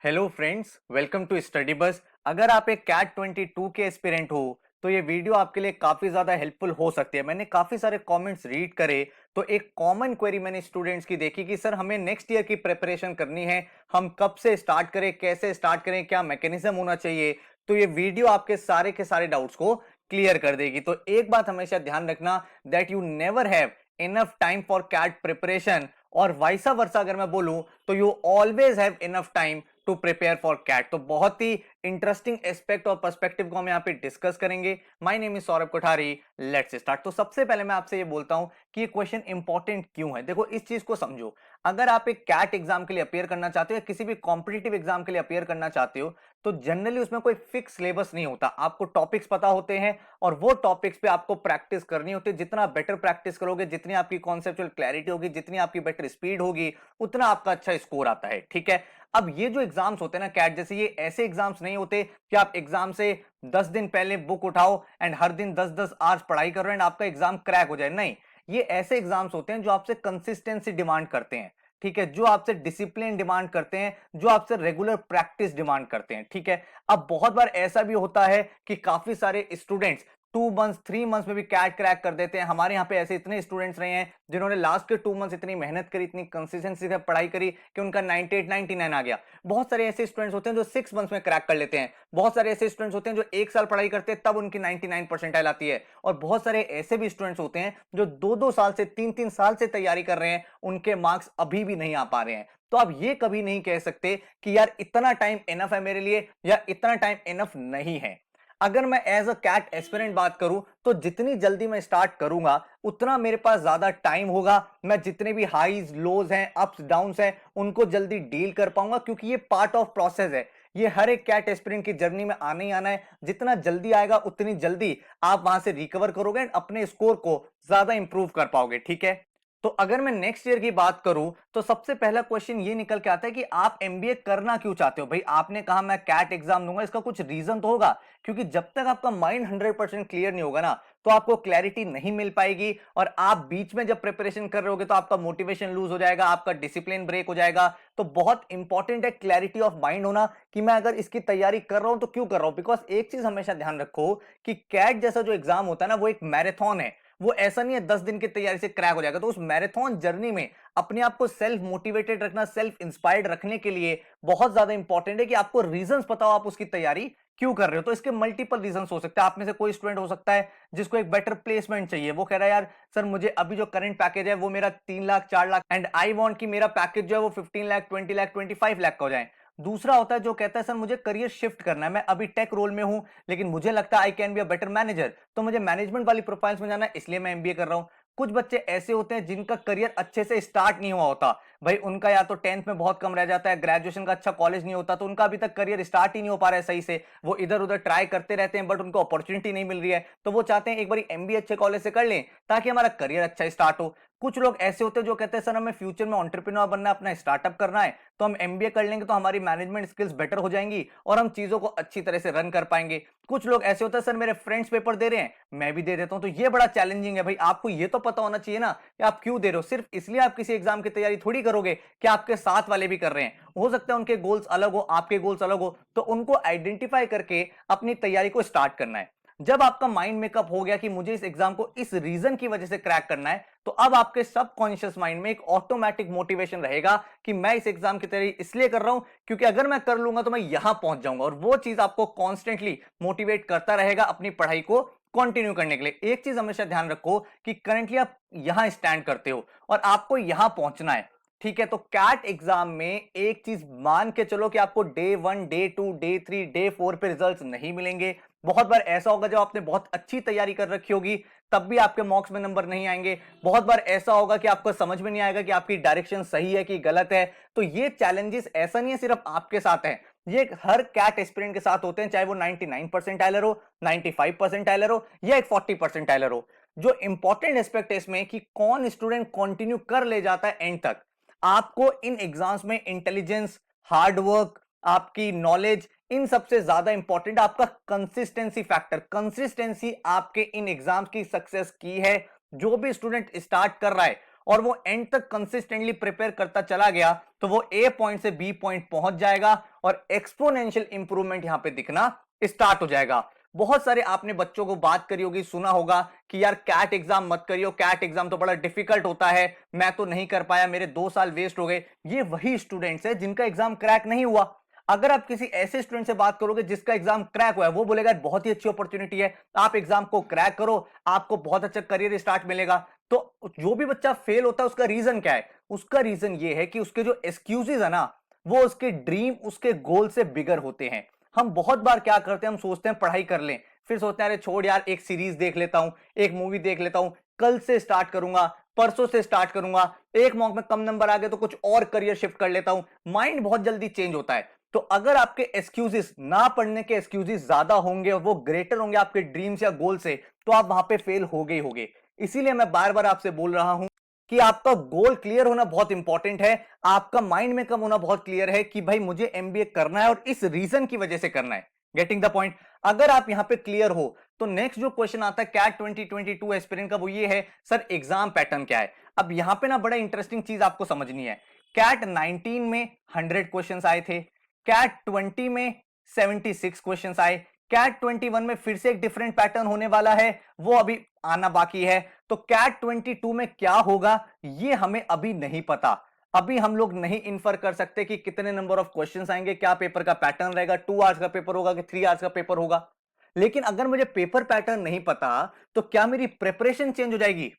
Hello friends, welcome to Study Bus. अगर आप एक कैट 22 के एस्पिरेंट हो तो ये वीडियो आपके लिए काफी ज्यादा हेल्पफुल हो सकती है। मैंने काफी सारे कमेंट्स रीड करे तो एक कॉमन क्वेरी मैंने स्टूडेंट्स की देखी कि सर हमें नेक्स्ट ईयर की प्रिपरेशन करनी है, हम कब से स्टार्ट करें, कैसे स्टार्ट करें, क्या मैकेनिज्म होना चाहिए। तो ये वीडियो आपके सारे के सारे डाउट्स को क्लियर कर देगी। तो एक बात हमेशा ध्यान रखना, that you never have enough time for CAT preparation, और वाइसा वर्सा अगर मैं बोलूं तो you always have enough time to prepare for CAT. तो बहुत ही इंटरेस्टिंग एस्पेक्ट और पर्सपेक्टिव को हम यहाँ पे डिस्कस करेंगे। My name is Saurabh Kothari, let's start. तो सबसे पहले मैं आपसे ये बोलता हूं कि ये क्वेश्चन इंपॉर्टेंट क्यों है। देखो, इस चीज को समझो। अगर आप एक कैट एग्जाम के लिए अपियर करना चाहते हो या किसी भी कॉम्पिटिटिव एग्जाम के लिए अपियर करना चाहते हो तो जनरली उसमें कोई फिक्स सिलेबस नहीं होता। आपको टॉपिक्स पता होते हैं और वो टॉपिक्स पे आपको प्रैक्टिस करनी होती है। जितना बेटर प्रैक्टिस करोगे, जितनी आपकी कॉन्सेप्चुअल क्लैरिटी होगी, जितनी आपकी बेटर स्पीड होगी, उतना आपका अच्छा स्कोर आता है। ठीक है। अब ये जो एग्जाम्स होते हैं ना कैट जैसे, ये ऐसे एग्जाम्स नहीं होते कि आप एग्जाम से 10 दिन पहले बुक उठाओ एंड हर दिन 10-10 आवर्स पढ़ाई कर रहे हैं एंड आपका एग्जाम क्रैक हो जाए। नहीं, ये ऐसे एग्जाम्स होते हैं जो आपसे कंसिस्टेंसी डिमांड करते हैं। ठीक है, जो आपसे डिसिप्लिन डिमांड करते हैं, जो आपसे रेगुलर प्रैक्टिस डिमांड करते हैं। ठीक है। अब बहुत बार ऐसा भी होता है कि काफी सारे स्टूडेंट्स 2 मंथ्स 3 मंथ्स में भी कैट क्रैक कर देते हैं। हमारे यहाँ पे ऐसे इतने स्टूडेंट्स रहे हैं जिन्होंने लास्ट के 2 मंथ्स इतनी मेहनत करी, इतनी कंसिस्टेंसी से पढ़ाई करी कि उनका 98 99 आ गया। बहुत सारे ऐसे स्टूडेंट्स होते हैं जो 6 मंथ्स में क्रैक कर लेते हैं। बहुत सारे ऐसे स्टूडेंट्स होते हैं जो 1 साल पढ़ाई करते हैं तब उनकी 99 परसेंटाइल आती है। और बहुत सारे ऐसे भी स्टूडेंट्स होते हैं जो 2-2 साल से 3-3 साल से तैयारी कर रहे हैं, उनके मार्क्स अभी भी नहीं आ पा रहे हैं। तो आप ये कभी नहीं कह सकते कि यार इतना टाइम इनफ है मेरे लिए या इतना टाइम इनफ नहीं है। अगर मैं एज अ कैट एस्पिरेंट बात करूं तो जितनी जल्दी मैं स्टार्ट करूंगा उतना मेरे पास ज्यादा टाइम होगा। मैं जितने भी हाईज लोज हैं, अप्स डाउन्स हैं, उनको जल्दी डील कर पाऊंगा, क्योंकि ये पार्ट ऑफ प्रोसेस है। ये हर एक कैट एस्पिरेंट की जर्नी में आने ही आना है। जितना जल्दी आएगा उतनी जल्दी आप वहां से रिकवर करोगे एंड अपने स्कोर को ज्यादा इंप्रूव कर पाओगे। ठीक है। तो अगर मैं नेक्स्ट ईयर की बात करूं तो सबसे पहला क्वेश्चन ये निकल के आता है कि आप एमबीए करना क्यों चाहते हो। भाई, आपने कहा मैं कैट एग्जाम दूंगा, इसका कुछ रीजन तो होगा। क्योंकि जब तक आपका माइंड 100% क्लियर नहीं होगा ना, तो आपको क्लैरिटी नहीं मिल पाएगी और आप बीच में जब प्रिपरेशन कर रहे होगे तो आपका मोटिवेशन लूज हो जाएगा, आपका डिसिप्लिन ब्रेक हो जाएगा। तो बहुत इंपॉर्टेंट है क्लैरिटी ऑफ माइंड होना कि मैं अगर इसकी तैयारी कर रहा हूं तो क्यों कर रहा हूं। बिकॉज एक चीज हमेशा ध्यान रखो कि कैट जैसा जो एग्जाम होता है ना, वो एक मैराथन है। वो ऐसा नहीं है 10 दिन की तैयारी से क्रैक हो जाएगा। तो उस मैराथन जर्नी में अपने आप को सेल्फ मोटिवेटेड रखना, सेल्फ इंस्पायर्ड रखने के लिए बहुत ज्यादा इंपॉर्टेंट है कि आपको रीजंस पता हो आप उसकी तैयारी क्यों कर रहे हो। तो इसके मल्टीपल रीजंस हो सकते हैं। आप में से कोई स्टूडेंट हो सकता है जिसको एक बेटर प्लेसमेंट चाहिए। वो कह रहा है यार सर मुझे अभी जो करंट पैकेज है वो मेरा 3 lakh 4 lakh and I want कि मेरा पैकेज जो है वो 15 लाख 20 लाख 25 लाख का हो जाए। दूसरा होता है जो कहता है सर मुझे करियर शिफ्ट करना है, मैं अभी टेक रोल में हूं लेकिन मुझे लगता है I can be a better manager, तो मुझे मैनेजमेंट वाली प्रोफाइल्स में जाना है इसलिए मैं एमबीए कर रहा हूं। कुछ बच्चे ऐसे होते हैं जिनका करियर अच्छे से स्टार्ट नहीं हुआ होता। भाई उनका या तो 10th में बहुत कम रह जाता है, ग्रेजुएशन का अच्छा कॉलेज नहीं होता, तो उनका अभी तक करियर स्टार्ट ही नहीं हो पा रहा है सही से। वो इधर उधर ट्राई करते रहते हैं बट उनको अपॉर्चुनिटी नहीं मिल रही है। तो वो चाहते हैं एक बार एमबीए अच्छे कॉलेज से कर लें ताकि हमारा करियर अच्छा स्टार्ट हो। कुछ लोग ऐसे होते हैं जो कहते हैं सर हमें फ्यूचर में एंटरप्रेन्योर बनना है, अपना स्टार्टअप करना है, तो हम एमबीए कर लेंगे तो हमारी मैनेजमेंट स्किल्स बेटर हो जाएंगी और हम चीजों को अच्छी तरह से रन कर पाएंगे। कुछ लोग ऐसे होते हैं सर मेरे फ्रेंड्स पेपर दे रहे हैं मैं भी दे देता हूं। तो ये बड़ा चैलेंजिंग है। भाई आपको ये तो पता होना चाहिए ना कि आप क्यों दे रहे हो। सिर्फ इसलिए आप किसी एग्जाम की तैयारी थोड़ी करोगे कि आपके साथ वाले भी कर रहे हैं। हो सकता है उनके गोल्स अलग हो, आपके गोल्स अलग हो, तो उनको आइडेंटिफाई करके अपनी तैयारी को स्टार्ट करना है। जब आपका माइंड मेकअप हो गया कि मुझे इस एग्जाम को इस रीजन की वजह से क्रैक करना है, तो अब आपके सबकॉन्शियस माइंड में एक ऑटोमेटिक मोटिवेशन रहेगा कि मैं इस एग्जाम की तैयारी इसलिए कर रहा हूं क्योंकि अगर मैं कर लूंगा तो मैं यहां पहुंच जाऊंगा। और वो चीज आपको कॉन्स्टेंटली मोटिवेट करता रहेगा अपनी पढ़ाई को कंटिन्यू करने के लिए। एक चीज हमेशा ध्यान रखो कि करंटली आप यहां स्टैंड करते हो और आपको यहां पहुंचना है। ठीक है। तो कैट एग्जाम में एक चीज मान के चलो कि आपको डे 1 डे 2 डे 3 डे 4 पे रिजल्ट्स नहीं मिलेंगे। बहुत बार ऐसा होगा जब आपने बहुत अच्छी तैयारी कर रखी होगी तब भी आपके मॉक्स में नंबर नहीं आएंगे। बहुत बार ऐसा होगा कि आपको समझ में नहीं आएगा कि आपकी डायरेक्शन सही है कि गलत है। तो ये चैलेंजेस ऐसा नहीं है सिर्फ आपके साथ है, ये हर कैट एस्पिरेंट के साथ होते हैं, चाहे वो 99 परसेंटाइलर हो, 95 परसेंटाइलर हो या एक 40 परसेंटाइलर हो। जो इंपॉर्टेंट एस्पेक्ट है इसमें कि कौन स्टूडेंट कंटिन्यू कर ले जाता है एंड तक। आपको इन एग्जाम्स में इंटेलिजेंस, हार्डवर्क, आपकी नॉलेज, इन सबसे ज्यादा इंपॉर्टेंट आपका कंसिस्टेंसी फैक्टर। कंसिस्टेंसी आपके इन एग्जाम्स की सक्सेस की है। जो भी स्टूडेंट स्टार्ट कर रहा है और वो एंड तक कंसिस्टेंटली प्रिपेयर करता चला गया तो वो ए पॉइंट से बी पॉइंट पहुंच जाएगा और एक्सपोनेंशियल इंप्रूवमेंट यहां पे दिखना स्टार्ट हो जाएगा। बहुत सारे आपने बच्चों को बात करी होगी, सुना होगा कि यार कैट एग्जाम मत करियो, कैट एग्जाम तो बड़ा डिफिकल्ट होता है, मैं तो नहीं कर पाया, मेरे 2 साल वेस्ट हो गए। ये वही स्टूडेंट्स है जिनका एग्जाम क्रैक नहीं हुआ। अगर आप किसी ऐसे स्टूडेंट से बात करोगे जिसका एग्जाम क्रैक हुआ है, वो बोलेगा बहुत ही अच्छी अपॉर्चुनिटी है, आप एग्जाम को क्रैक करो, आपको बहुत अच्छा करियर स्टार्ट मिलेगा। तो जो भी बच्चा फेल होता है उसका रीजन क्या है? उसका रीजन ये है कि उसके जो एक्सक्यूजेज है ना, वो उसके ड्रीम, उसके गोल से बिगर होते हैं। हम बहुत बार क्या करते हैं, हम सोचते हैं पढ़ाई कर लें, फिर सोचते हैं अरे छोड़ यार, एक सीरीज देख लेता हूं, एक मूवी देख लेता हूं, कल से स्टार्ट करूंगा, परसों से स्टार्ट करूंगा, एक मॉक में कम नंबर आ गए तो कुछ और करियर शिफ्ट कर लेता हूं। माइंड बहुत जल्दी चेंज होता है। तो अगर आपके एक्सक्यूजेस, ना पढ़ने के एक्सक्यूजेस ज्यादा होंगे और वो ग्रेटर होंगे आपके ड्रीम्स या गोल से, तो आप वहां पे फेल हो गए होगे। इसीलिए मैं बार बार आपसे बोल रहा हूं कि आपका गोल क्लियर होना बहुत इंपॉर्टेंट है, आपका माइंड में कम होना बहुत क्लियर है कि भाई मुझे एमबीए करना है और इस रीजन की वजह से करना है। Getting the point? अगर आप यहां पे क्लियर हो तो नेक्स्ट जो क्वेश्चन आता है कैट 2022 एस्पिरेंट का, वो ये है सर एग्जाम पैटर्न क्या है। अब यहां पे ना बड़ा इंटरेस्टिंग चीज आपको समझनी है। कैट 19 में 100 क्वेश्चन आए थे, कैट 20 में 76 क्वेश्चन आए, कैट 21 में फिर से एक डिफरेंट पैटर्न होने वाला है, वो अभी आना बाकी है। तो कैट 22 में क्या होगा ये हमें अभी नहीं पता। अभी हम लोग नहीं इन्फर कर सकते कि कितने नंबर ऑफ क्वेश्चंस आएंगे, क्या पेपर का पैटर्न रहेगा, 2 आवर्स का पेपर होगा कि 3 आवर्स का पेपर होगा। लेकिन अगर मुझे पेपर पैटर्न नहीं पता तो क्या मेरी प्रिपरेशन चेंज हो जाएगी?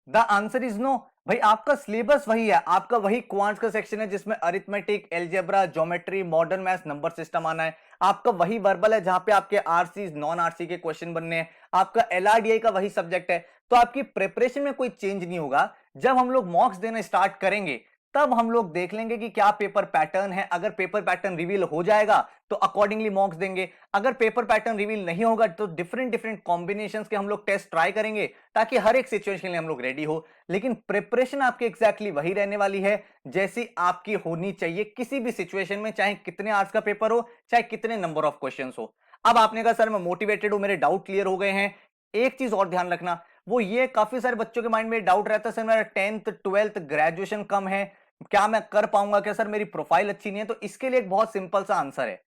The answer is no. भाई आपका सिलेबस वही है, आपका वही क्वांट्स का सेक्शन है जिसमें arithmetic, algebra, geometry, modern maths, number system आना है। आपका वही वर्बल है जहां पे आपके आरसी, नॉन आरसी के क्वेश्चन बनने हैं। आपका एलआरडीआई का वही सब्जेक्ट है। तो आपकी प्रिपरेशन में कोई चेंज नहीं होगा। जब हम लोग मॉक्स देना स्टार्ट करेंगे तब हम लोग देख लेंगे कि क्या पेपर पैटर्न है। अगर पेपर पैटर्न रिवील हो जाएगा तो अकॉर्डिंगली मॉक्स देंगे। अगर पेपर पैटर्न रिवील नहीं होगा तो डिफरेंट डिफरेंट कॉम्बिनेशंस के हम लोग टेस्ट ट्राई करेंगे ताकि हर एक सिचुएशन के लिए हम लोग रेडी हो। लेकिन प्रिपरेशन आपकी एग्जैक्टली वही रहने वाली है जैसी आपकी होनी चाहिए किसी भी सिचुएशन में, चाहे कितने आवर्स का पेपर हो, चाहे कितने नंबर ऑफ क्वेश्चंस हो। अब आपने कहा सर मैं मोटिवेटेड हूं, मेरे डाउट क्लियर हो गए हैं। एक चीज और ध्यान रखना, वो ये काफी सारे बच्चों के माइंड में डाउट रहता है सर मेरा 10th 12th ग्रेजुएशन कम है, क्या मैं कर पाऊंगा, क्या सर मेरी प्रोफाइल अच्छी नहीं है? तो इसके लिए एक बहुत सिंपल सा आंसर है,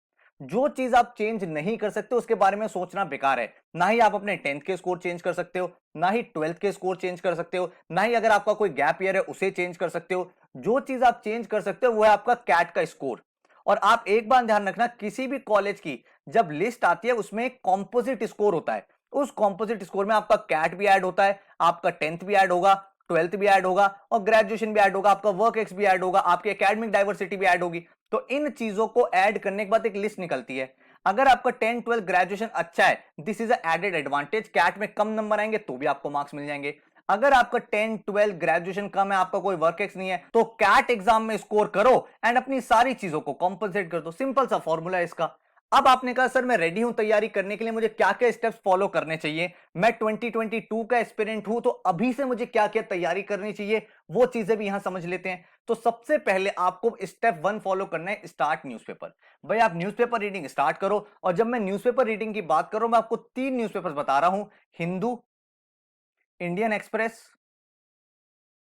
जो चीज आप चेंज नहीं कर सकते उसके बारे में सोचना बेकार है। ना ही आप अपने 10th के स्कोर चेंज कर सकते हो, ना ही 12th के स्कोर चेंज कर सकते हो, ना ही अगर आपका कोई गैप ईयर है उसे चेंज कर सकते हो। जो चीज आप चेंज कर सकते हो वो है आपका कैट का स्कोर। और आप एक बात ध्यान रखना, किसी भी कॉलेज की जब लिस्ट आती है उसमें एक कॉम्पोजिट स्कोर होता है। उस कॉम्पोजिट स्कोर में आपका कैट भी ऐड होता है, आपका 10th भी ऐड होगा, 12th भी ऐड होगा और ग्रेजुएशन भी ऐड होगा, आपका वर्क एक्स भी ऐड होगा, आपकी एकेडमिक डाइवर्सिटी भी ऐड होगी। तो इन चीजों को ऐड करने के बाद एक लिस्ट निकलती है। अगर आपका 10 12 ग्रेजुएशन अच्छा है, this is added advantage, CAT में कम नंबर आएंगे तो भी आपको मार्क्स मिल जाएंगे। अगर आपका 10 12 ग्रेजुएशन कम है, आपका कोई वर्क एक्स नहीं है, तो कैट एग्जाम में स्कोर करो एंड अपनी सारी चीजों को कॉम्पनसेट कर दो। सिंपल सा फॉर्मूला है इसका। अब आपने कहा सर मैं रेडी हूं तैयारी करने के लिए, मुझे क्या क्या स्टेप्स फॉलो करने चाहिए, मैं 2022 का एस्पिरेंट हूं तो अभी से मुझे क्या क्या तैयारी करनी चाहिए, वो चीजें भी यहां समझ लेते हैं। तो सबसे पहले आपको स्टेप 1 फॉलो करना है, स्टार्ट न्यूज़पेपर। भाई आप न्यूज़पेपर रीडिंग स्टार्ट करो। और जब मैं न्यूज़पेपर रीडिंग की बात करूं, मैं आपको 3 न्यूज़पेपर बता रहा हूं, Hindu, Indian Express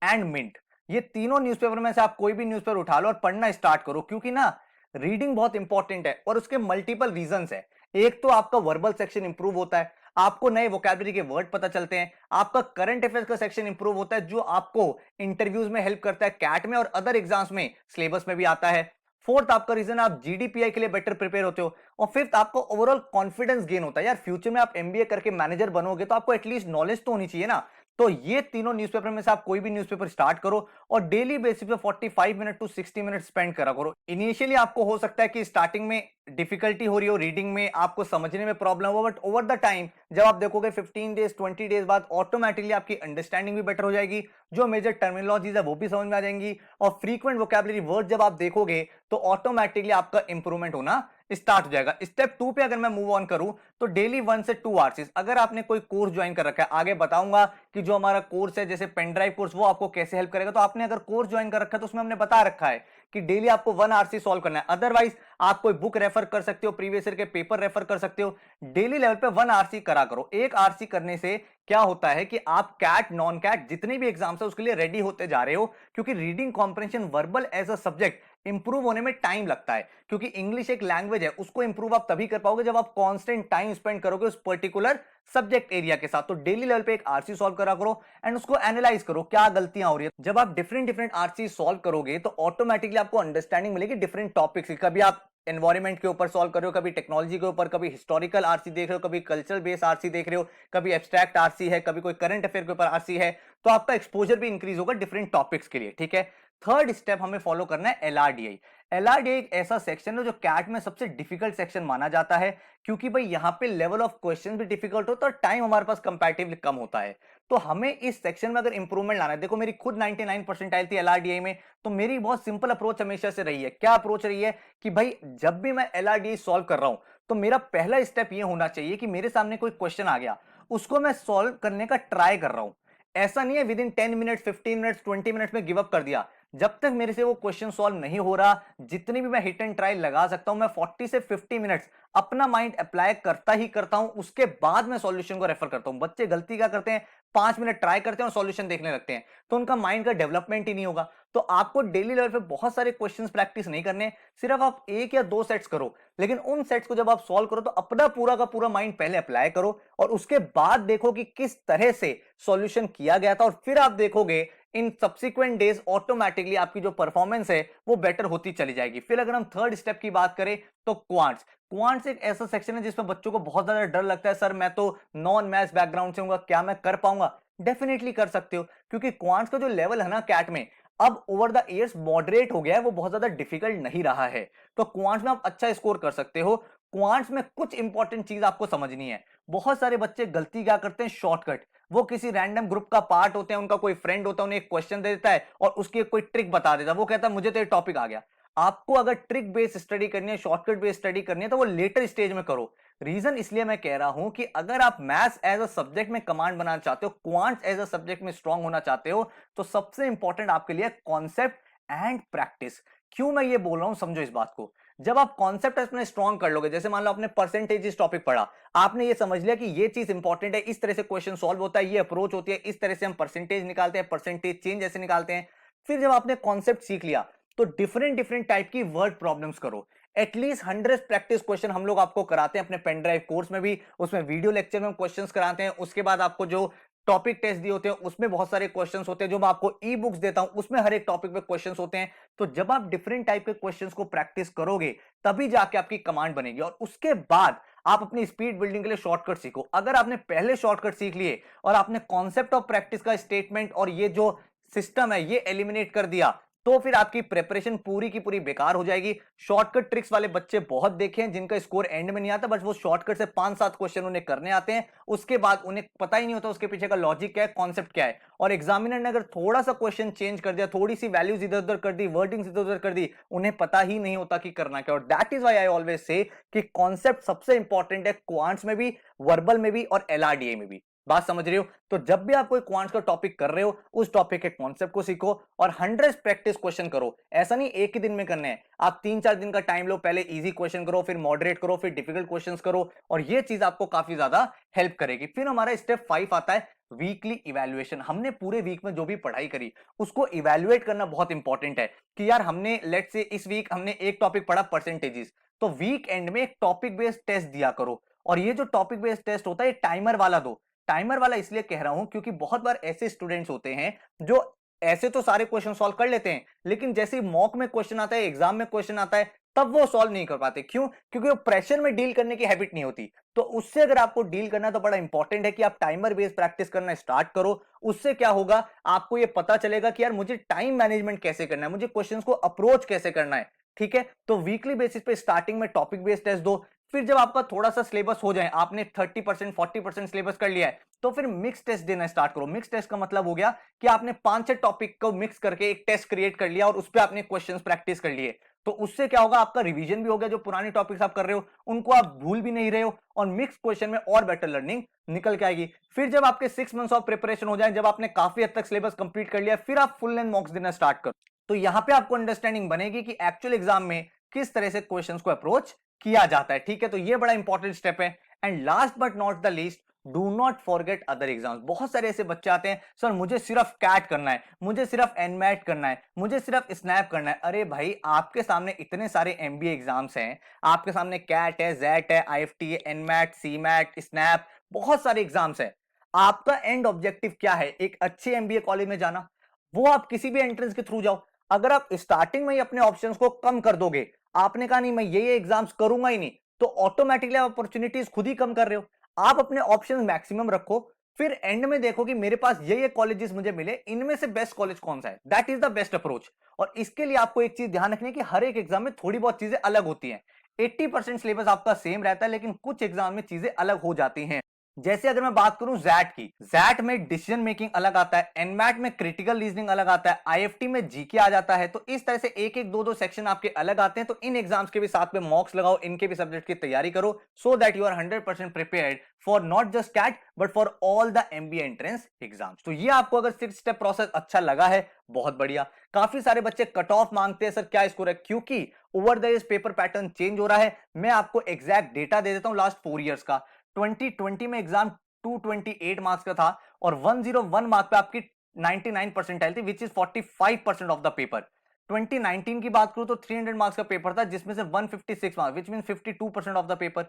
and Mint. ये तीनों न्यूज़पेपर में से आप कोई भी न्यूज़पेपर उठा लो और पढ़ना स्टार्ट करो, क्योंकि ना रीडिंग बहुत इंपॉर्टेंट है और उसके मल्टीपल रीजंस है। एक तो आपका वर्बल सेक्शन इंप्रूव होता है, आपको नए वोकैबुलरी के वर्ड पता चलते हैं, आपका करंट अफेयर्स का सेक्शन इंप्रूव होता है जो आपको इंटरव्यूज में हेल्प करता है, कैट में और अदर एग्जाम्स में, सिलेबस में भी आता है। फोर्थ आपका रीजन, आप जीडीपीआई के लिए बेटर प्रिपेयर होते हो। और फिफ्थ आपको ओवरऑल कॉन्फिडेंस गेन होता है। यार फ्यूचर में आप एमबीए करके मैनेजर बनोगे तो आपको एटलीस्ट नॉलेज तो होनी चाहिए ना। तो ये तीनों न्यूज़पेपर में से आप कोई भी न्यूज़पेपर स्टार्ट करो और डेली बेसिस पे 45 मिनट टू 60 मिनट स्पेंड करा करो। इनिशियली आपको हो सकता है कि स्टार्टिंग में डिफिकल्टी हो रही हो रीडिंग में, आपको समझने में प्रॉब्लम हो, बट ओवर द टाइम जब आप देखोगे 15 डेज 20 डेज बाद ऑटोमेटिकली आपकी अंडरस्टैंडिंग भी बेटर हो जाएगी, जो मेजर टर्मिनोलॉजीज है वो भी समझ में आ जाएंगी, और फ्रीक्वेंट वोकैबुलरी वर्ड जब आप देखोगे तो ऑटोमेटिकली आपका इंप्रूवमेंट होना स्टार्ट हो जाएगा। स्टेप 2 पे अगर मैं मूव ऑन करूं तो डेली 1 से 2 आवर्स, अगर आपने कोई कोर्स ज्वाइन कर रखा है, आगे बताऊंगा कि जो हमारा कोर्स है जैसे पेन ड्राइव कोर्स वो आपको कैसे हेल्प करेगा। तो आपने अगर कोर्स ज्वाइन कर रखा है तो उसमें हमने बता रखा है कि डेली आपको 1 आरसी सॉल्व करना है। अदरवाइज आप कोई बुक रेफर कर सकते हो, प्रीवियस ईयर के पेपर रेफर कर सकते हो। डेली लेवल पे 1 आरसी करा करो। 1 आरसी करने से क्या होता है कि आप कैट नॉन कैट जितने भी एग्जाम्स है उसके लिए रेडी होते जा रहे हो, क्योंकि reading comprehension verbal as a subject improve होने में टाइम लगता है, क्योंकि इंग्लिश एक लैंग्वेज है, उसको इंप्रूव आप तभी कर पाओगे जब आप कांस्टेंट टाइम स्पेंड करोगे उस पर्टिकुलर सब्जेक्ट एरिया के साथ। तो डेली लेवल पे एक आरसी सॉल्व करा करो एंड उसको एनालाइज करो क्या गलतियां हो रही है। जब आप डिफरेंट डिफरेंट आरसी सॉल्व करोगे तो ऑटोमेटिकली आपको अंडरस्टैंडिंग मिलेगी डिफरेंट टॉपिक्स की। कभी आप एनवायरमेंट के ऊपर सॉल्व कर रहे हो, कभी टेक्नोलॉजी के ऊपर, कभी हिस्टोरिकल आरसी देख रहे हो, कभी कल्चरल बेस्ड आरसी देख रहे हो, कभी एब्स्ट्रैक्ट आरसी है, कभी कोई करंट अफेयर के ऊपर आरसी है। तो आपका एक्सपोजर भी इंक्रीज होगा डिफरेंट टॉपिक्स के लिए। ठीक है, थर्ड स्टेप हमें फॉलो करना है एलआरडीआई। एलआरडीआई एक ऐसा सेक्शन है जो कैट में सबसे डिफिकल्ट सेक्शन माना जाता है, क्योंकि भाई यहां पे लेवल ऑफ क्वेश्चन भी डिफिकल्ट होता है और टाइम हमारे पास कंपैरेटिवली कम होता है। तो हमें इस सेक्शन में अगर इंप्रूवमेंट लाना है, देखो मेरी खुद 99 परसेंटाइल थी एलआरडीआई में, तो मेरी बहुत सिंपल अप्रोच हमेशा से रही है। क्या अप्रोच रही है कि भाई जब भी मैं एलआरडीआई सॉल्व कर रहा हूं तो मेरा पहला स्टेप ये होना चाहिए कि मेरे सामने कोई क्वेश्चन आ गया, उसको मैं सॉल्व करने का ट्राई कर रहा हूं। ऐसा नहीं है with in 10 minute 15 minute 20 minute में गिव अप कर दिया। जब तक मेरे से वो क्वेश्चन सॉल्व नहीं हो रहा, जितनी भी मैं हिट एंड ट्राई लगा सकता हूं, मैं 40 से 50 मिनट्स अपना माइंड अप्लाई करता ही करता हूं, उसके बाद मैं सॉल्यूशन को रेफर करता हूं। बच्चे गलती क्या करते हैं, 5 मिनट ट्राई करते हैं और सॉल्यूशन देखने लगते हैं, तो उनका माइंड का डेवलपमेंट ही नहीं होगा। तो आपको डेली लेवल पे बहुत सारे क्वेश्चंस प्रैक्टिस नहीं करने, सिर्फ आप 1 या 2 सेट्स करो, लेकिन उन सेट्स को जब आप सॉल्व करो तो अपना पूरा का पूरा माइंड पहले अप्लाई करो और उसके बाद देखो कि किस तरह से सॉल्यूशन किया गया था, और फिर आप देखोगे इन सब्सिक्वेंट डेज ऑटोमेटिकली आपकी जो परफॉर्मेंस है वो बेटर होती चली जाएगी। फिर अगर हम थर्ड स्टेप की बात करें तो क्वांट्स। क्वांट्स एक ऐसा सेक्शन है जिसमें बच्चों को बहुत ज्यादा डर लगता है, सर मैं तो नॉन मैथ्स बैकग्राउंड से हूँ, क्या मैं कर पाऊंगा? डेफिनेटली कर सकते हो, क्योंकि क्वांट्स का जो लेवल है ना कैट में, अब ओवर द इयर्स मॉडरेट हो गया है, वो बहुत ज्यादा डिफिकल्ट नहीं रहा है। तो क्वांट्स में आप अच्छा स्कोर कर सकते हो। क्वांट्स में कुछ इंपॉर्टेंट चीज आपको समझनी है। बहुत सारे बच्चे गलती क्या करते हैं, शॉर्टकट। वो किसी रैंडम ग्रुप का पार्ट होते हैं, उनका कोई फ्रेंड होता है, उन्हें एक क्वेश्चन दे देता है और उसकी कोई ट्रिक बता देता है, वो कहता है मुझे तो ये टॉपिक आ गया। आपको अगर ट्रिक बेस्ड स्टडी करनी है, शॉर्टकट बेस्ड स्टडी करनी है, तो वो लेटर स्टेज में करो। रीजन इसलिए मैं कह रहा हूं कि अगर आप मैथ्स एज अ सब्जेक्ट में कमांड बनाना चाहते हो, क्वांट्स एज अ सब्जेक्ट में स्ट्रांग होना चाहते हो, तो सबसे इंपॉर्टेंट आपके लिए कॉन्सेप्ट एंड प्रैक्टिस। क्यों मैं ये बोल रहा हूं, समझो इस बात को। जब आप कॉन्सेप्ट अपने स्ट्रांग कर लोगे, जैसे मान लो आपने परसेंटेज टॉपिक पढ़ा, आपने ये समझ लिया कि ये चीज इंपॉर्टेंट है, इस तरह से क्वेश्चन सॉल्व होता है, ये अप्रोच होती है, इस तरह से हम परसेंटेज निकालते हैं, परसेंटेज चेंज ऐसे निकालते हैं। फिर जब आपने कॉन्सेप्ट सीख लिया तो डिफरेंट डिफरेंट टाइप की वर्ड प्रॉब्लम्स करो। एटलीस्ट 100 प्रैक्टिस क्वेश्चन हम लोग आपको कराते हैं अपने पेन ड्राइव कोर्स में भी, उसमें वीडियो लेक्चर में हम क्वेश्चंस कराते हैं। उसके बाद आपको जो टॉपिक टेस्ट दिए होते हैं उसमें बहुत सारे क्वेश्चंस होते हैं, जो मैं आपको ई बुक्स देता हूं उसमें हर एक टॉपिक पे क्वेश्चंस होते हैं। तो जब आप डिफरेंट टाइप के क्वेश्चंस को प्रैक्टिस करोगे तभी जाके आपकी कमांड बनेगी, और उसके बाद आप अपनी स्पीड बिल्डिंग के लिए शॉर्टकट सीखो। अगर आपने पहले शॉर्टकट सीख लिए और आपने कॉन्सेप्ट ऑफ प्रैक्टिस का स्टेटमेंट और ये जो सिस्टम है ये एलिमिनेट कर दिया, तो फिर आपकी प्रिपरेशन पूरी की पूरी बेकार हो जाएगी। शॉर्टकट ट्रिक्स वाले बच्चे बहुत देखे हैं जिनका स्कोर एंड में नहीं आता, बस वो शॉर्टकट से 5-7 क्वेश्चन उन्हें करने आते हैं, उसके बाद उन्हें पता ही नहीं होता उसके पीछे का लॉजिक क्या है, कॉन्सेप्ट क्या है। और एग्जामिनर ने अगर थोड़ा सा क्वेश्चन चेंज कर दिया, थोड़ी सी वैल्यूज इधर उधर कर दी, वर्डिंग्स इधर उधर कर दी, उन्हें पता ही नहीं होता कि करना क्या। और that is why I always say कि कॉन्सेप्ट सबसे इंपॉर्टेंट है, क्वांट्स में भी, वर्बल में भी और एलआरडीए में भी। बात समझ रहे हो? तो जब भी आप कोई क्वांट्स का टॉपिक कर रहे हो, उस टॉपिक के कॉन्सेप्ट को सीखो और 100 प्रैक्टिस क्वेश्चन करो। ऐसा नहीं एक ही दिन में करने हैं, आप 3-4 दिन का टाइम लो, पहले इजी क्वेश्चन करो, फिर मॉडरेट करो, फिर डिफिकल्ट क्वेश्चंस करो, और ये चीज आपको काफी ज्यादा हेल्प करेगी। फिर हमारा स्टेप 5 आता है वीकली इवैल्यूएशन। हमने पूरे वीक में जो भी पढ़ाई करी उसको इवैल्यूएट करना बहुत इंपॉर्टेंट है कि यार हमने लेट्स से इस वीक हमने एक टॉपिक पढ़ा परसेंटेजेस, तो वीक एंड में एक टॉपिक बेस्ड टेस्ट दिया करो। और ये जो टॉपिक बेस्ड टेस्ट होता है टाइमर वाला दो। टाइमर वाला इसलिए कह रहा हूं क्योंकि बहुत बार ऐसे स्टूडेंट्स होते हैं जो ऐसे तो सारे क्वेश्चन सॉल्व कर लेते हैं, लेकिन जैसे ही मॉक में क्वेश्चन आता है, एग्जाम में क्वेश्चन आता है, तब वो सॉल्व नहीं कर पाते। क्यों? क्योंकि वो प्रेशर में डील करने की हैबिट नहीं होती। तो उससे अगर आपको डील करना है तो बड़ा इंपॉर्टेंट है कि आप टाइमर बेस्ड प्रैक्टिस करना स्टार्ट करो। उससे क्या होगा, आपको ये पता चलेगा कि यार मुझे टाइम मैनेजमेंट कैसे करना है, मुझे क्वेश्चंस को अप्रोच कैसे करना है। ठीक है, तो वीकली बेसिस पे स्टार्टिंग में टॉपिक बेस्ड टेस्ट दो। फिर जब आपका थोड़ा सा सिलेबस हो जाए, आपने 30% 40% सिलेबस कर लिया है, तो फिर मिक्स टेस्ट देना स्टार्ट करो। मिक्स टेस्ट का मतलब हो गया कि आपने 5-6 टॉपिक को मिक्स करके एक टेस्ट क्रिएट कर लिया और उस पर आपने क्वेश्चंस प्रैक्टिस कर लिए। तो उससे क्या होगा, आपका रिवीजन भी हो गया, जो पुराने टॉपिक्स आप कर रहे हो उनको आप भूल भी नहीं रहे हो, और मिक्स क्वेश्चन में और बेटर लर्निंग निकल के आएगी। फिर जब आपके 6 मंथ्स ऑफ प्रिपरेशन हो जाए, जब आपने काफी हद तक सिलेबस कंप्लीट कर लिया, फिर आप फुल लेंथ मॉक्स देना स्टार्ट करो। तो यहां पे आपको अंडरस्टैंडिंग बनेगी कि एक्चुअल एग्जाम में किस तरह से क्वेश्चंस को अप्रोच किया जाता है। ठीक है, तो ये बड़ा इंपॉर्टेंट स्टेप है। And last but not the least, do not forget other exams. बहुत सारे ऐसे बच्चे आते हैं, सर मुझे सिर्फ कैट करना है, मुझे सिर्फ एनमैट करना है, मुझे सिर्फ स्नैप करना है। अरे भाई, आपके सामने इतने सारे एमबीए एग्जाम्स हैं, आपके सामने कैट है, जेट है, आईएफटी है, एनमैट, सीमैट, स्नैप, बहुत सारे एग्जाम्स हैं। आपका एंड ऑब्जेक्टिव क्या है? एक अच्छे एमबीए कॉलेज में जाना। वो आप किसी भी एंट्रेंस के थ्रू जाओ। अगर आप स्टार्टिंग में ही अपने ऑप्शंस को कम कर दोगे, आपने कहा नहीं मैं ये एग्जाम्स करूंगा ही नहीं, तो ऑटोमेटिकली आप अपॉर्चुनिटीज खुद ही कम कर रहे हो। आप अपने ऑप्शंस मैक्सिमम रखो, फिर एंड में देखो कि मेरे पास ये कॉलेजेस मुझे मिले, इनमें से बेस्ट कॉलेज कौन सा है। That is the best approach. और इसके लिए आपको एक चीज ध्यान रखनी है कि हर एक एग्जाम में थोड़ी बहुत चीजें अलग होती हैं। 80% सिलेबस आपका सेम रहता है, लेकिन कुछ एग्जाम में चीजें अलग हो जाती हैं। जैसे अगर मैं बात करूं जैट की, जैट में डिसीजन मेकिंग अलग आता है, एनमैट में क्रिटिकल रीजनिंग अलग आता है, आईएफटी में जीके आ जाता है। तो इस तरह से एक एक दो दो सेक्शन आपके अलग आते हैं। तो इन एग्जाम्स के भी साथ में मॉक्स लगाओ, इनके भी सब्जेक्ट की तैयारी करो, so that you are 100% prepared for not just CAT but for all the MBA entrance exams. तो ये आपको अगर 6 स्टेप प्रोसेस अच्छा लगा है, बहुत बढ़िया। काफी सारे बच्चे कट ऑफ मांगते हैं, सर क्या स्कोर है, क्योंकि over the years paper pattern change हो रहा है। मैं आपको एग्जैक्ट डेटा दे देता हूं लास्ट 4 इयर्स का। 2020 में एग्जाम 228 मार्क्स का था और 101 मार्क पे आपकी 99 परसेंटाइल थी, which is 45% of the paper. 2019 की बात करूं तो 300 मार्क्स का पेपर था, जिसमें से 156 marks, which mean 52% of the paper.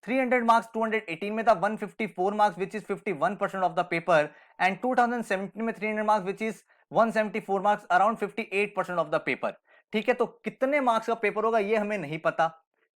300 marks 218 में था, 154 marks, which is 51% of the paper. And 2017 में 300 marks, which is 174 marks, around 58% of the paper. ठीक है, तो कितने मार्क्स का पेपर होगा ये हमें नहीं पता।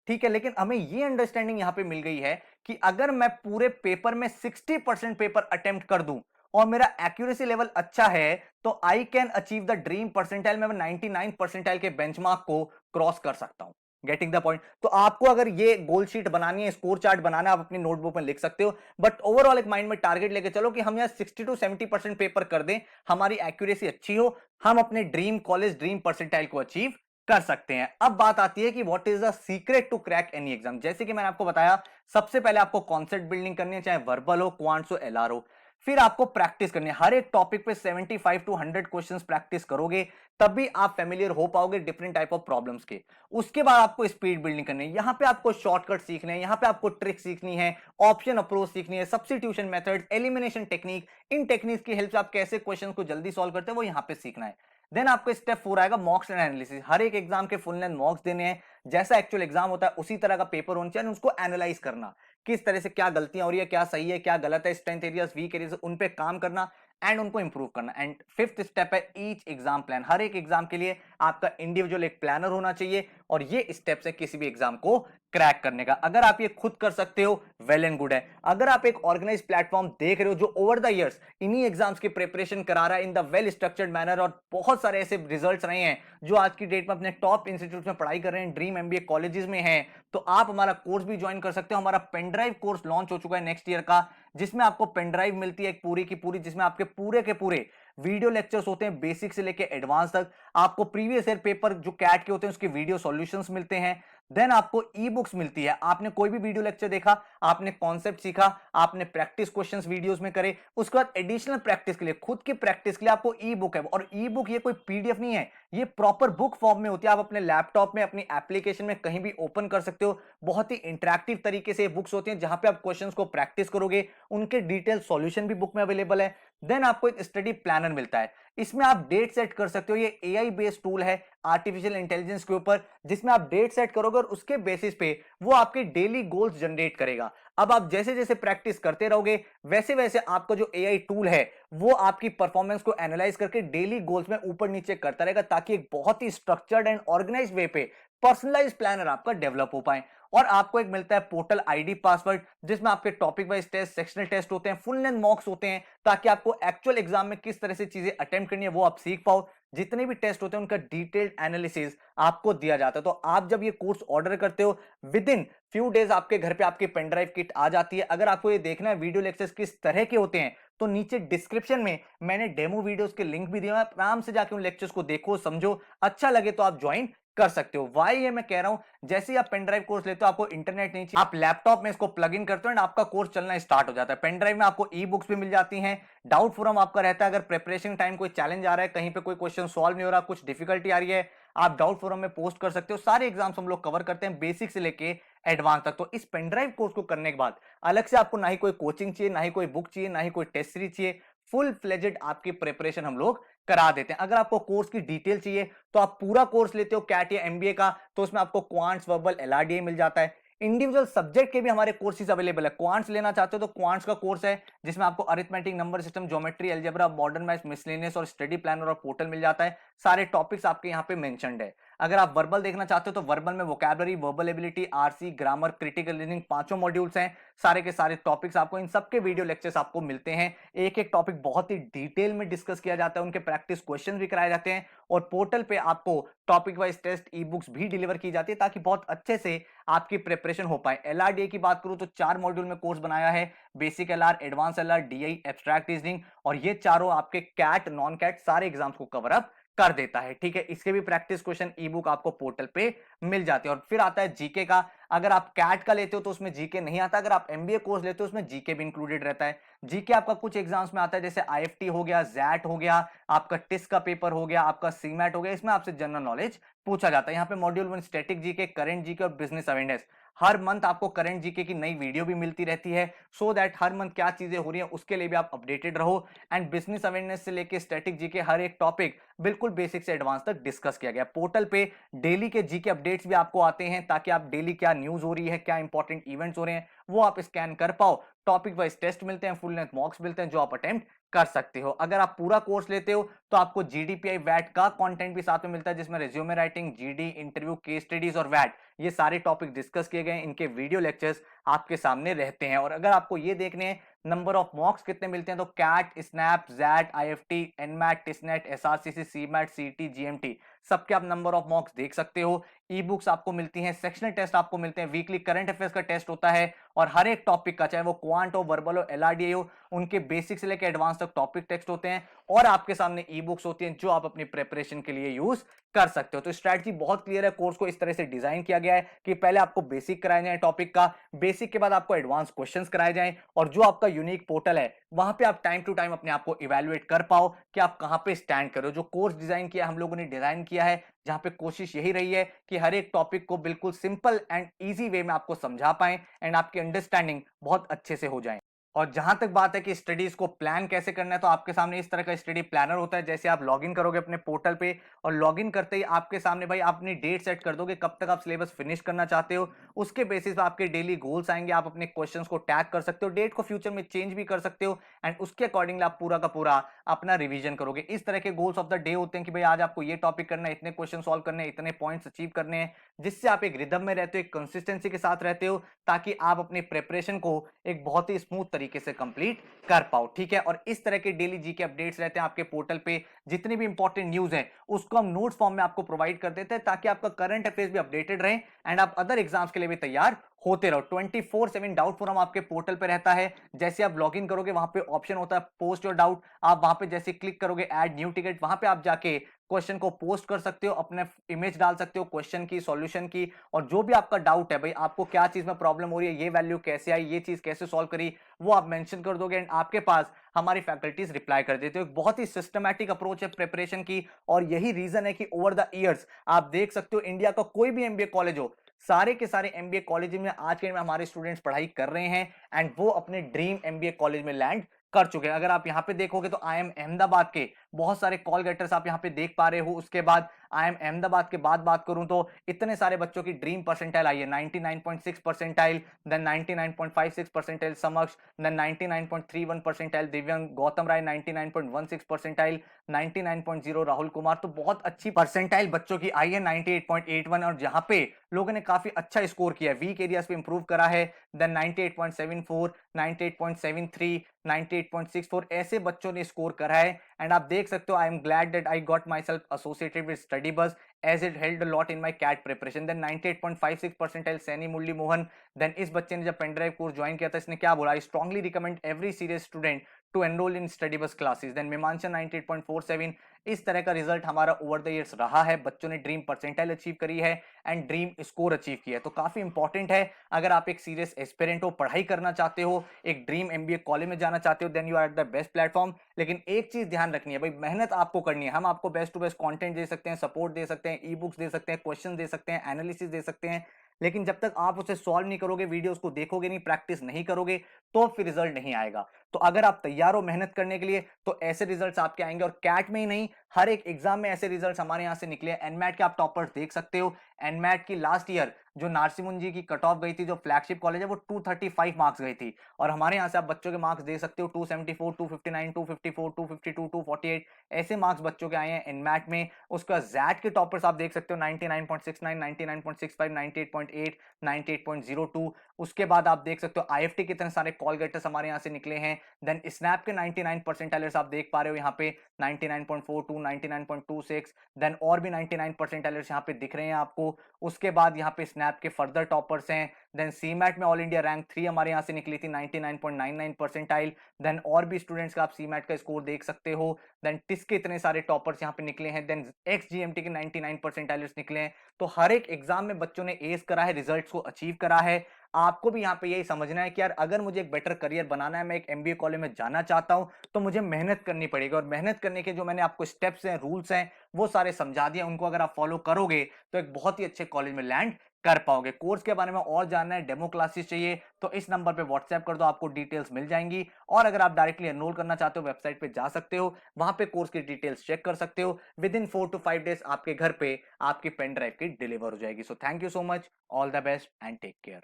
ठीक है, लेकिन हमें ये अंडरस्टैंडिंग यहां पे मिल गई है कि अगर मैं पूरे पेपर में 60% पेपर अटेम्प्ट कर दूं और मेरा एक्यूरेसी लेवल अच्छा है, तो I can achieve the dream percentile में 99 परसेंटाइल के बेंचमार्क को क्रॉस कर सकता हूं। Getting the point? तो आपको अगर ये गोल शीट बनानी है, स्कोर चार्ट बनाना है, आप अपनी नोटबुक में लिख सकते हो। बट ओवरऑल एक माइंड में टारगेट लेके चलो कि हम यहाँ 60 to 70% पेपर कर दें, हमारी एक्यूरेसी अच्छी हो, हम अपने ड्रीम कॉलेज, ड्रीम परसेंटाइल को अचीव कर सकते हैं। अब बात आती है कि what is the secret to crack any exam. जैसे कि मैंने आपको बताया, सबसे पहले आपको कॉन्सेप्ट बिल्डिंग करनी है, चाहे वर्बल हो, क्वांट्स हो, एलआर हो। फिर आपको प्रैक्टिस करनी है, हर एक टॉपिक पे 75 to 100 क्वेश्चंस प्रैक्टिस करोगे, तभी आप फेमिलियर हो पाओगे डिफरेंट टाइप ऑफ प्रॉब्लम्स के। उसके बाद आपको स्पीड बिल्डिंग करनी है, यहां पे आपको शॉर्टकट सीखने हैं, यहां पे आपको ट्रिक सीखनी है, ऑप्शन अप्रोच सीखनी है, सब्स्टिट्यूशन मेथड, एलिमिनेशन टेक्निक। इन टेक्निक्स की हेल्प से आप कैसे क्वेश्चन को जल्दी सॉल्व करते हैं वो यहां पे सीखना है। देन आपको स्टेप 4 आएगा मॉक्स एंड एनालिसिस। हर एक एग्जाम के फुल लेंथ मॉक्स देने हैं, जैसा एक्चुअल एग्जाम होता है उसी तरह का पेपर होना चाहिए, उसको एनालाइज करना, किस तरह से क्या गलतियां हो रही है, क्या सही है, क्या गलत है, स्ट्रेंथ एरियाज, वीक एरियाज, उन पे काम करना एंड उनको इंप्रूव करना। एंड फिफ्थ स्टेप है ईच एग्जाम प्लान। हर एक एग्जाम के लिए आपका इंडिविजुअल एक प्लानर होना चाहिए, और ये स्टेप्स है किसी भी एग्जाम को क्रैक करने का। अगर आप ये खुद कर सकते हो, वेल एंड गुड है। अगर आप एक ऑर्गेनाइज प्लेटफॉर्म देख रहे हो जो ओवर द इयर्स इन्हीं एग्जाम्स की प्रिपरेशन करा रहा है in the well structured manner, और बहुत सारे ऐसे रिजल्ट्स रहे हैं जो आज की डेट में अपने टॉप इंस्टीट्यूट में पढ़ाई कर रहे हैं, ड्रीम एमबीए कॉलेजेस में हैं, तो आप हमारा कोर्स भी ज्वाइन कर सकते हो। हमारा पेनड्राइव कोर्स लॉन्च हो चुका है नेक्स्ट ईयर का, जिसमें आपको पेनड्राइव मिलती है एक पूरी की पूरी, जिसमें आपके पूरे के पूरे वीडियो लेक्चर्स होते हैं, बेसिक से लेके एडवांस तक। आपको प्रीवियस ईयर पेपर जो कैट के होते हैं उसके वीडियो सॉल्यूशंस मिलते हैं। देन आपको ई बुक्स मिलती है, आपने कोई भी वीडियो लेक्चर देखा, आपने कॉन्सेप्ट सीखा, आपने प्रैक्टिस क्वेश्चंस वीडियोस में करे, उसके बाद एडिशनल प्रैक्टिस के लिए, खुद की प्रैक्टिस के लिए आपको ई बुक है। और ई बुक ये कोई पीडीएफ नहीं है, ये प्रॉपर बुक फॉर्म में होती है। आप अपने लैपटॉप में, अपनी एप्लीकेशन में कहीं भी ओपन कर सकते हो। बहुत ही इंटरेक्टिव तरीके से बुक्स होती हैं, जहां पे आप क्वेश्चंस को प्रैक्टिस करोगे, उनके डिटेल सॉल्यूशन भी बुक में अवेलेबल है। देन आपको एक स्टडी प्लानर मिलता है, इसमें आप डेट सेट कर सकते हो। ये एआई बेस्ड टूल है आर्टिफिशियल इंटेलिजेंस के ऊपर, जिसमें आप डेट सेट करोगे और उसके बेसिस पे वो आपके डेली गोल्स जनरेट करेगा। अब आप जैसे जैसे प्रैक्टिस करते रहोगे, वैसे वैसे आपका जो एआई टूल है वो आपकी परफॉर्मेंस को एनालाइज करके डेली गोल्स में ऊपर नीचे करता रहेगा, ताकि एक बहुत ही स्ट्रक्चर्ड एंड ऑर्गेनाइज्ड वे पे पर्सनलाइज प्लानर आपका डेवलप हो पाए। और आपको एक मिलता है पोर्टल आईडी पासवर्ड, जिसमें आपके topic wise test, sectional test होते हैं, फुल लेंथ मॉक्स होते हैं, ताकि आपको एक्चुअल एग्जाम में किस तरह से चीजें अटेम्प्ट करनी है वो आप सीख पाओ। जितने भी टेस्ट होते हैं उनका डिटेल्ड एनालिसिस आपको दिया जाता है। तो आप जब ये कोर्स ऑर्डर करते हो, विद इन फ्यू डेज आपके घर पे आपकी पेनड्राइव किट आ जाती है। अगर आपको ये देखना है वीडियो लेक्चर्स किस तरह के होते हैं, तो नीचे डिस्क्रिप्शन में मैंने डेमो वीडियोस के लिंक भी दिया है, आराम से जाके उन लेक्चर्स को देखो, समझो, अच्छा लगे तो आप ज्वाइन कर सकते हो। वाई ये मैं कह रहा हूं, जैसे ही आप पेन ड्राइव कोर्स लेते हो आपको इंटरनेट नहीं चाहिए, आप लैपटॉप में इसको प्लग इन करते हो एंड आपका कोर्स चलना स्टार्ट हो जाता है। पेन ड्राइव में आपको ई बुक्स भी मिल जाती हैं, डाउट फोरम आपका रहता है, अगर प्रिपरेशन टाइम कोई चैलेंज आ रहा है, कहीं पे कोई क्वेश्चन सॉल्व नहीं हो रहा, कुछ डिफिकल्टी आ रही है, आप डाउट फोरम में पोस्ट कर सकते हो। सारे एग्जाम्स हम लोग कवर करते हैं बेसिक से लेके एडवांस तक। तो इस पेनड्राइव कोर्स को करने के बाद अलग से आपको ना ही कोई कोचिंग चाहिए, ना ही कोई बुक चाहिए, ना ही कोई टेस्ट सीरीज चाहिए, फुल फ्लेजेड आपकी प्रिपरेशन हम लोग करा देते हैं। अगर आपको कोर्स की डिटेल चाहिए तो आप पूरा कोर्स लेते हो कैट या एमबीए का, तो उसमें आपको क्वांट्स, वर्बल, एलआरडीए मिल जाता है। इंडिविजुअल सब्जेक्ट के भी हमारे कोर्सेज अवेलेबल है। क्वांट्स लेना चाहते हो तो क्वांट्स का कोर्स है जिसमें आपको arithmetic, number system, geometry, algebra, modern maths, miscellaneous और स्टडी प्लानर और पोर्टल मिल जाता है। सारे टॉपिक्स आपके यहाँ पे मेंशन्ड है। अगर आप वर्बल देखना चाहते हो तो वर्बल में vocabulary, verbal ability, RC, grammar, critical reasoning, पांचों मॉड्यूल्स हैं। सारे के सारे टॉपिक्स आपको, इन सबके वीडियो लेक्चर्स आपको मिलते हैं। एक एक टॉपिक बहुत ही डिटेल में डिस्कस किया जाता है, उनके प्रैक्टिस क्वेश्चन भी कराए जाते हैं और पोर्टल पे आपको topic wise test, e books भी डिलीवर की जाती है ताकि बहुत अच्छे से आपकी प्रिपरेशन हो पाए। एलआरडीए की बात करूं तो 4 मॉड्यूल में कोर्स बनाया है, basic LR, advance LR, DI, abstract reasoning, और ये चारों आपके कैट, नॉन कैट सारे एग्जाम्स को कवर अप कर देता है। ठीक है, इसके भी प्रैक्टिस क्वेश्चन ई बुक आपको पोर्टल पे मिल जाते हैं। और फिर आता है जीके का। अगर आप कैट का लेते हो तो उसमें जीके नहीं आता, अगर आप एमबीए कोर्स लेते हो उसमें जीके भी इंक्लूडेड रहता है। जीके आपका कुछ एग्जाम्स में आता है, जैसे आईएफटी हो गया, जैट हो गया, आपका टिस का पेपर हो गया, आपका सीमैट हो गया, इसमें आपसे जनरल नॉलेज पूछा जाता है। यहाँ पे module 1 static GK, current GK और बिजनेस अवेयरनेस। हर मंथ आपको करंट जीके की नई वीडियो भी मिलती रहती है, सो दैट हर मंथ क्या चीजें हो रही है उसके लिए भी आप अपडेटेड रहो। एंड बिजनेस अवेयरनेस से लेके स्टैटिक जीके हर एक टॉपिक बिल्कुल बेसिक से एडवांस तक डिस्कस किया गया। पोर्टल पे डेली के जीके अपडेट्स भी आपको आते हैं ताकि आप डेली क्या न्यूज हो रही है, क्या इंपॉर्टेंट इवेंट्स हो रहे हैं, वो आप स्कैन कर पाओ। टॉपिक वाइज टेस्ट मिलते हैं, फुल लेंथ मॉक्स मिलते हैं जो आप अटेम्प्ट कर सकते हो। अगर आप पूरा कोर्स लेते हो तो आपको जीडीपीआई वैट का कंटेंट भी साथ में मिलता है, जिसमें resume writing, GD, interview, case studies और वैट, ये सारे टॉपिक डिस्कस किए गए हैं। इनके वीडियो लेक्चर्स आपके सामने रहते हैं। और अगर आपको ये देखने हैं नंबर ऑफ मॉक्स कितने मिलते हैं, तो CAT, SNAP, XAT, IFT, NMAT, TISSNET, SRCC, CMAT, CT, GMAT, सबके आप नंबर ऑफ मॉक्स देख सकते हो। ई बुक्स आपको मिलती हैं, सेक्शनल टेस्ट आपको मिलते हैं, वीकली करंट अफेयर्स का टेस्ट होता है, और हर एक टॉपिक का, चाहे वो क्वांट हो, वर्बल हो, एलआरडीए हो, उनके बेसिक से लेकर एडवांस तक टॉपिक टेक्स्ट होते हैं। और आपके सामने ई बुक्स होती हैं जो आप अपनी प्रिपरेशन के लिए यूज कर सकते हो। तो स्ट्रैटेजी बहुत क्लियर है। कोर्स को इस तरह से डिजाइन किया गया है कि पहले आपको बेसिक कराए जाए टॉपिक का, बेसिक के बाद आपको एडवांस क्वेश्चंस कराए जाएं, और जो आपका यूनिक पोर्टल है वहां पे आप टाइम टू टाइम अपने आप को इवैल्यूएट कर पाओ कि आप कहां पे स्टैंड करो। जो कोर्स डिजाइन किया हम लोगों ने डिजाइन किया है, जहां पे कोशिश यही रही है कि हर एक टॉपिक को बिल्कुल सिंपल एंड इजी वे में आपको समझा पाएं एंड आपकी अंडरस्टैंडिंग बहुत अच्छे से हो जाए। और जहां तक बात है कि स्टडीज को प्लान कैसे करना है, तो आपके सामने इस तरह का स्टडी प्लानर होता है। जैसे आप लॉगिन करोगे अपने पोर्टल पे, और लॉगिन करते ही आपके सामने भाई आप अपनी डेट सेट कर दोगे कब तक आप सिलेबस फिनिश करना चाहते हो। उसके बेसिस पे आपके डेली गोल्स आएंगे, आप अपने क्वेश्चंस को टैग कर सकते हो, डेट को फ्यूचर में चेंज भी कर सकते हो, एंड उसके अकॉर्डिंगली आप पूरा का पूरा अपना रिवीजन करोगे। इस तरह के गोल्स ऑफ द डे होते हैं कि भाई आज आपको ये टॉपिक करना है, इतने क्वेश्चन सॉल्व करने हैं, इतने पॉइंट्स अचीव करने हैं, जिससे आप एक रिदम में रहते हो, एक कंसिस्टेंसी के साथ रहते हो, ताकि आप अपनी प्रिपरेशन को एक बहुत ही स्मूथ तरीके से कंप्लीट कर पाओ। ठीक है, और इस तरह के डेली जीके अपडेट्स रहते हैं आपके पोर्टल पे। जितनी भी इंपॉर्टेंट न्यूज है उसको हम नोट्स फॉर्म में आपको प्रोवाइड कर देते हैं, ताकि आपका करंट अफेयर्स भी अपडेटेड रहे एंड आप अदर एग्जाम्स के लिए भी तैयार होते रहो। 24/7 डाउट फोरम आपके पोर्टल पे रहता है। जैसे आप लॉगिन करोगे वहां पे ऑप्शन होता है पोस्ट योर डाउट, आप वहां पे जैसे क्लिक करोगे ऐड न्यू टिकट, वहां पे आप जाके क्वेश्चन को पोस्ट कर सकते हो, अपने इमेज डाल सकते हो क्वेश्चन की, सॉल्यूशन की, और जो भी आपका डाउट है, भाई आपको क्या चीज में प्रॉब्लम हो रही है, ये वैल्यू कैसे आई, ये चीज कैसे सॉल्व करी, वो आप मेंशन कर दोगे एंड आपके पास हमारी फैकल्टीज रिप्लाई कर देते हो। एक बहुत ही सिस्टमैटिक अप्रोच है प्रिपरेशन की, और यही रीजन है कि ओवर द ईयर्स आप देख सकते हो इंडिया का कोई भी एमबीए कॉलेज हो, सारे के सारे एमबीए कॉलेज में आज के दिन में हमारे स्टूडेंट्स पढ़ाई कर रहे हैं एंड वो अपने ड्रीम एमबीए कॉलेज में लैंड कर चुके हैं। अगर आप यहां पे देखोगे तो आईएम अहमदाबाद के बहुत सारे कॉल गेटर्स आप यहां पे देख पा रहे हो। उसके बाद आईएम अहमदाबाद के बाद बात करूं तो इतने सारे बच्चों की ड्रीम परसेंटाइल आई है, 99.6 परसेंटाइल, देन 99.56 परसेंटाइल समक्ष, देन 99.31 परसेंटाइल दिव्यांग, गौतम राय 99.16 परसेंटाइल, 99.0 राहुल कुमार। तो बहुत अच्छी परसेंटाइल बच्चों की आई है, 98.81, और जहां पे लोगों ने काफी अच्छा स्कोर किया है, वीक एरियाज पे इंप्रूव करा है, देन 98.74, 98.73, 98.64, ऐसे बच्चों ने स्कोर करा है। एंड आप देख सकते हो I am glad that I got myself associated with study bus as it held a lot in my CAT preparation. Then 98.56 percentile Saini Murali Mohan. Then इस बच्चे ने जब पेनड्राइव कोर्स ज्वाइन किया था, इसने क्या बोला, I strongly recommend every serious student to enrol in Study Bus classes. Then Mimansa 98.47। इस तरह का रिजल्ट हमारा ओवर द इयर्स रहा है, बच्चों ने ड्रीम परसेंटाइल अचीव करी है एंड ड्रीम स्कोर अचीव किया है। तो काफी इंपॉर्टेंट है, अगर आप एक सीरियस एस्पिरेंट हो, पढ़ाई करना चाहते हो, एक ड्रीम एमबीए कॉलेज में जाना चाहते हो, then you are at the best platform. लेकिन एक चीज ध्यान रखनी है भाई, मेहनत आपको करनी है। हम आपको बेस्ट टू बेस्ट कंटेंट दे सकते हैं, सपोर्ट दे सकते हैं, ई बुक्स दे सकते हैं, क्वेश्चन दे सकते हैं, एनालिसिस दे सकते हैं, लेकिन जब तक आप उसे सॉल्व नहीं करोगे, वीडियोस को देखोगे नहीं, प्रैक्टिस नहीं करोगे, तो फिर रिजल्ट नहीं आएगा। तो अगर आप तैयार हो मेहनत करने के लिए, तो ऐसे रिजल्ट्स आपके आएंगे। और कैट में ही नहीं, हर एक एग्जाम में ऐसे रिजल्ट्स हमारे यहां से निकले। एनमैट के आप टॉपर्स देख सकते हो। एनमैट की लास्ट ईयर जो नारसिमुन जी की कट ऑफ गई थी, जो फ्लैगशिप कॉलेज है, वो 235 मार्क्स गई थी। और हमारे यहां से आप बच्चों के मार्क्स दे सकते हो 274, 259, 254, 252, 248, ऐसे मार्क्स बच्चों के आए हैं एनमैट में। उसका जैट के टॉपर्स आप देख सकते हो 99.69, 99.65, 98.8, 98.02। उसके बाद आप देख सकते हो आईएफटी के इतने सारे कॉल गेटर्स हमारे यहां से निकले हैं। देन स्नैप के 99 परसेंटाइलर्स आप देख पा रहे हो यहाँ पे 99.42, 99.26। देन और भी 99 परसेंटाइलर्स यहाँ पे दिख रहे हैं आपको। उसके बाद यहाँ पे स्नैप के फर्दर टॉपर्स हैं। देन सीमैट में ऑल इंडिया रैंक 3 हमारे यहाँ से निकली थी 99.99 परसेंटाइल। देन और भी स्टूडेंट्स का आप सीमैट का स्कोर देख सकते हो। देन टिस के इतने सारे टॉपर्स यहाँ पे निकले हैं। देन एक्स जीएमटी के 99 परसेंटाइलर्स निकले हैं। तो हर एक एग्जाम में बच्चों ने एस करा है, रिजल्ट्स को अचीव करा है। आपको भी यहाँ पे यही समझना है कि यार अगर मुझे एक बेटर करियर बनाना है, मैं एक एमबीए कॉलेज में जाना चाहता हूं, तो मुझे मेहनत करनी पड़ेगी। और मेहनत करने के जो मैंने आपको स्टेप्स हैं, रूल्स हैं, वो सारे समझा दिए। उनको अगर आप फॉलो करोगे तो एक बहुत ही अच्छे कॉलेज में लैंड कर पाओगे। कोर्स के बारे में और जानना है, डेमो क्लासेस चाहिए, तो इस नंबर पे व्हाट्सएप कर दो, आपको डिटेल्स मिल जाएंगी। और अगर आप डायरेक्टली एनरोल करना चाहते हो, वेबसाइट पे जा सकते हो, वहां पे कोर्स की डिटेल्स चेक कर सकते हो। विद इन 4 to 5 डेज आपके घर पे आपकी पेन ड्राइव की डिलीवर हो जाएगी। So thank you so much, all the best and take care.